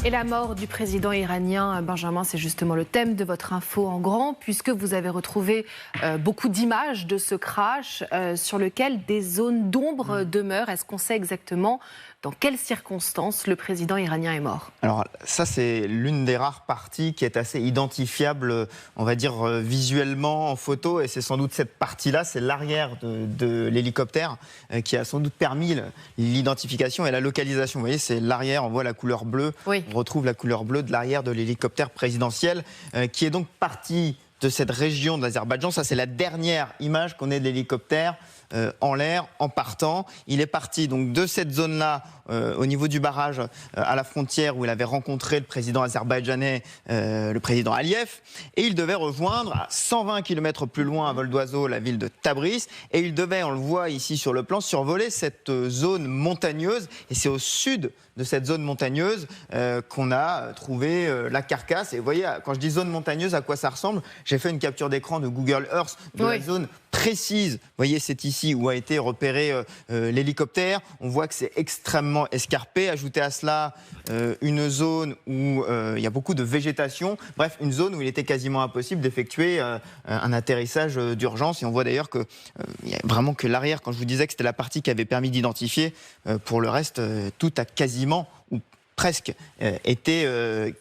Et la mort du président iranien, Benjamin, c'est justement le thème de votre info en grand, puisque vous avez retrouvé beaucoup d'images de ce crash sur lequel des zones d'ombre demeurent. Est-ce qu'on sait exactement dans quelles circonstances le président iranien est mort? Alors ça, c'est l'une des rares parties qui est assez identifiable, on va dire, visuellement en photo. Et c'est sans doute cette partie-là, c'est l'arrière de l'hélicoptère qui a sans doute permis l'identification et la localisation. Vous voyez, c'est l'arrière, on voit la couleur bleue. Oui. On retrouve la couleur bleue de l'arrière de l'hélicoptère présidentiel qui est donc parti de cette région de l'Azerbaïdjan. Ça, c'est la dernière image qu'on ait de l'hélicoptère en l'air, en partant. Il est parti donc de cette zone-là, au niveau du barrage à la frontière où il avait rencontré le président azerbaïdjanais, le président Aliyev, et il devait rejoindre à 120 km plus loin à vol d'oiseau la ville de Tabriz, et il devait, on le voit ici sur le plan, survoler cette zone montagneuse, et c'est au sud de cette zone montagneuse qu'on a trouvé la carcasse. Et vous voyez, quand je dis zone montagneuse, à quoi ça ressemble? J'ai fait une capture d'écran de Google Earth de la zone précise. Vous voyez, c'est ici où a été repéré l'hélicoptère. On voit que c'est extrêmement escarpé. Ajoutez à cela une zone où il y a beaucoup de végétation. Bref, une zone où il était quasiment impossible d'effectuer un atterrissage d'urgence. Et on voit d'ailleurs qu'il n'y a vraiment que l'arrière. Quand je vous disais que c'était la partie qui avait permis d'identifier, pour le reste, tout a quasiment ou presque été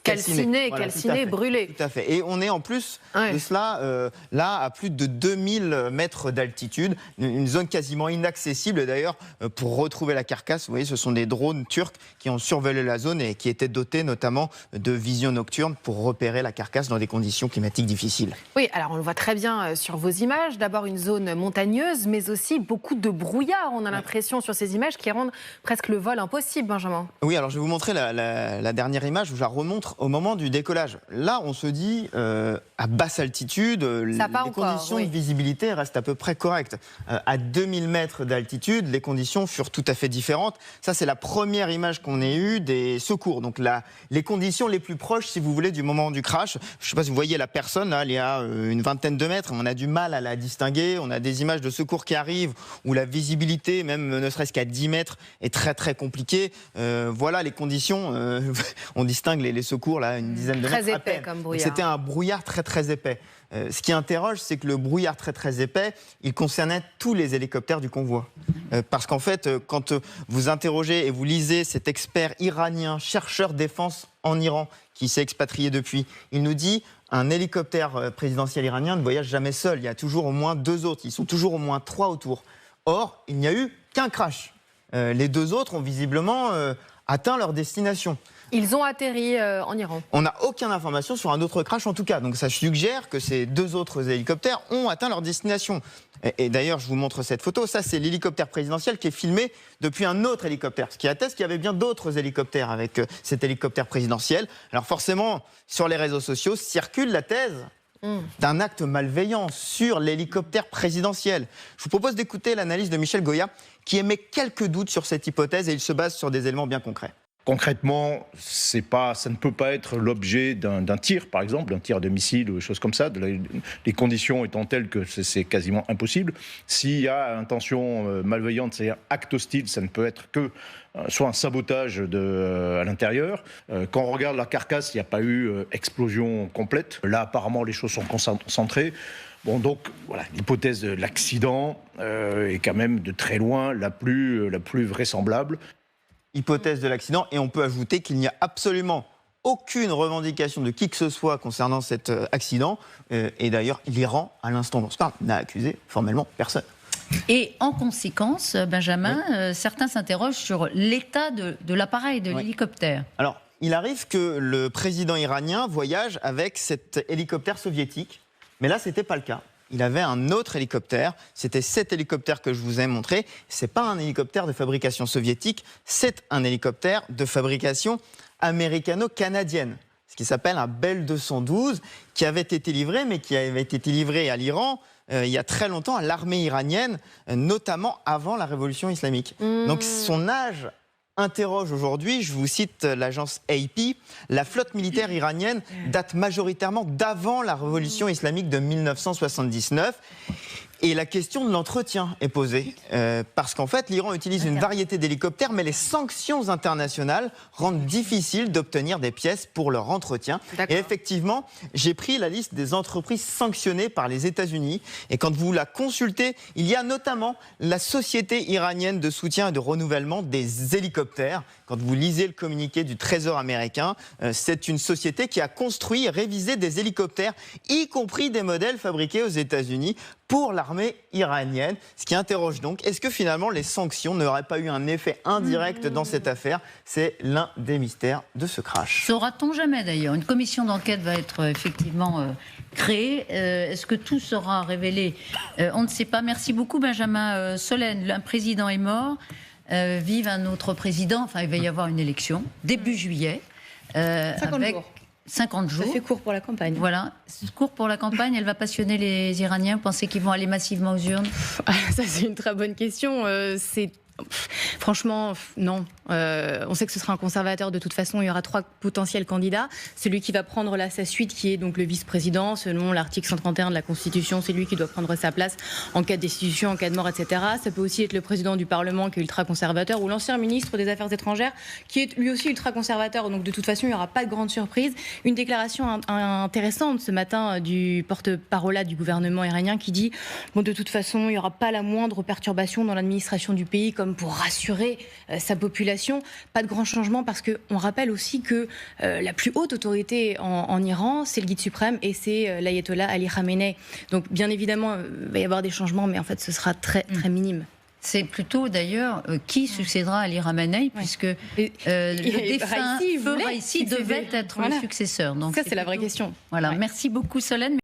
calciné, brûlé. Tout à fait. Et on est en plus de cela là à plus de 2000 mètres d'altitude, une zone quasiment inaccessible. D'ailleurs, pour retrouver la carcasse, vous voyez, ce sont des drones turcs qui ont survolé la zone et qui étaient dotés notamment de vision nocturne pour repérer la carcasse dans des conditions climatiques difficiles. Oui, alors on le voit très bien sur vos images. D'abord une zone montagneuse, mais aussi beaucoup de brouillard. On a l'impression sur ces images qui rendent presque le vol impossible, Benjamin. Oui, alors je vais vous montrer la dernière image où je la remontre au moment du décollage. Là, on se dit, à basse altitude, les conditions de visibilité restent à peu près correctes. À 2000 mètres d'altitude, les conditions furent tout à fait différentes. Ça, c'est la première image qu'on ait eue des secours. Donc les conditions les plus proches, si vous voulez, du moment du crash. Je ne sais pas si vous voyez la personne, là, elle est à une vingtaine de mètres. On a du mal à la distinguer. On a des images de secours qui arrivent où la visibilité, même ne serait-ce qu'à 10 mètres, est très, très compliquée. Voilà les conditions. On distingue les secours là, une dizaine de mètres. Très épais comme brouillard. C'était un brouillard très très épais. Ce qui interroge, c'est que le brouillard très très épais, il concernait tous les hélicoptères du convoi. Parce qu'en fait, quand vous interrogez et vous lisez cet expert iranien, chercheur défense en Iran, qui s'est expatrié depuis, il nous dit un hélicoptère présidentiel iranien ne voyage jamais seul. Il y a toujours au moins 2 autres. Ils sont toujours au moins 3 autour. Or, il n'y a eu qu'un crash. Les 2 autres ont visiblement atteint leur destination. Ils ont atterri en Iran. On n'a aucune information sur un autre crash en tout cas. Donc ça suggère que ces 2 autres hélicoptères ont atteint leur destination. Et d'ailleurs, je vous montre cette photo. Ça, c'est l'hélicoptère présidentiel qui est filmé depuis un autre hélicoptère. Ce qui atteste qu'il y avait bien d'autres hélicoptères avec cet hélicoptère présidentiel. Alors forcément, sur les réseaux sociaux, circule la thèse d'un acte malveillant sur l'hélicoptère présidentiel. Je vous propose d'écouter l'analyse de Michel Goya qui émet quelques doutes sur cette hypothèse et il se base sur des éléments bien concrets. Concrètement, ça ne peut pas être l'objet d'un tir, par exemple, d'un tir de missile ou des choses comme ça, les conditions étant telles que c'est quasiment impossible. S'il y a intention malveillante, c'est-à-dire acte hostile, ça ne peut être que soit un sabotage à l'intérieur. Quand on regarde la carcasse, il n'y a pas eu explosion complète. Là, apparemment, les choses sont concentrées. Bon, donc, voilà, l'hypothèse de l'accident est quand même de très loin la plus vraisemblable. Hypothèse de l'accident, et on peut ajouter qu'il n'y a absolument aucune revendication de qui que ce soit concernant cet accident. Et d'ailleurs, l'Iran, à l'instant dont on se parle, n'a accusé formellement personne. Et en conséquence, Benjamin, certains s'interrogent sur l'état de l'appareil, de l'hélicoptère. Alors, il arrive que le président iranien voyage avec cet hélicoptère soviétique, mais là, ce n'était pas le cas. Il avait un autre hélicoptère, c'était cet hélicoptère que je vous ai montré. Ce n'est pas un hélicoptère de fabrication soviétique, c'est un hélicoptère de fabrication américano-canadienne, ce qui s'appelle un Bell 212, qui avait été livré, mais qui avait été livré à l'Iran il y a très longtemps, à l'armée iranienne, notamment avant la révolution islamique. Donc son âge interroge aujourd'hui, je vous cite l'agence AP, la flotte militaire iranienne date majoritairement d'avant la révolution islamique de 1979. Et la question de l'entretien est posée, parce qu'en fait, l'Iran utilise une variété d'hélicoptères, mais les sanctions internationales rendent difficile d'obtenir des pièces pour leur entretien. Et effectivement, j'ai pris la liste des entreprises sanctionnées par les États-Unis. Et quand vous la consultez, il y a notamment la Société iranienne de soutien et de renouvellement des hélicoptères. Quand vous lisez le communiqué du Trésor américain, c'est une société qui a construit et révisé des hélicoptères, y compris des modèles fabriqués aux États-Unis, pour l'armée iranienne. Ce qui interroge donc, est-ce que finalement les sanctions n'auraient pas eu un effet indirect dans cette affaire? C'est l'un des mystères de ce crash. Saura-t-on jamais d'ailleurs? Une commission d'enquête va être effectivement créée. Est-ce que tout sera révélé? On ne sait pas. Merci beaucoup Benjamin Solène. Un président est mort. Vive un autre président. Enfin, il va y avoir une élection début juillet. 50 jours. 50 jours. Ça fait court pour la campagne. Voilà, court pour la campagne. Elle va passionner les Iraniens. Vous pensez qu'ils vont aller massivement aux urnes? Ça, c'est une très bonne question. Franchement, non. On sait que ce sera un conservateur de toute façon. Il y aura 3 potentiels candidats. Celui qui va prendre sa suite, qui est donc le vice-président, selon l'article 131 de la Constitution, c'est lui qui doit prendre sa place en cas de destitution, en cas de mort, etc. Ça peut aussi être le président du Parlement, qui est ultra-conservateur, ou l'ancien ministre des Affaires étrangères, qui est lui aussi ultra-conservateur. Donc de toute façon, il n'y aura pas de grande surprise. Une déclaration intéressante ce matin du porte-parole du gouvernement iranien qui dit de toute façon, il n'y aura pas la moindre perturbation dans l'administration du pays, comme pour rassurer sa population. Pas de grand changement, parce qu'on rappelle aussi que la plus haute autorité en Iran, c'est le guide suprême et c'est l'ayatollah Ali Khamenei. Donc bien évidemment, il va y avoir des changements, mais en fait ce sera très très minime. C'est plutôt d'ailleurs qui succédera à Ali Khamenei, puisque le défunt Raïssi devait être le successeur. Donc ça, c'est la vraie question. Voilà. Merci beaucoup Solène.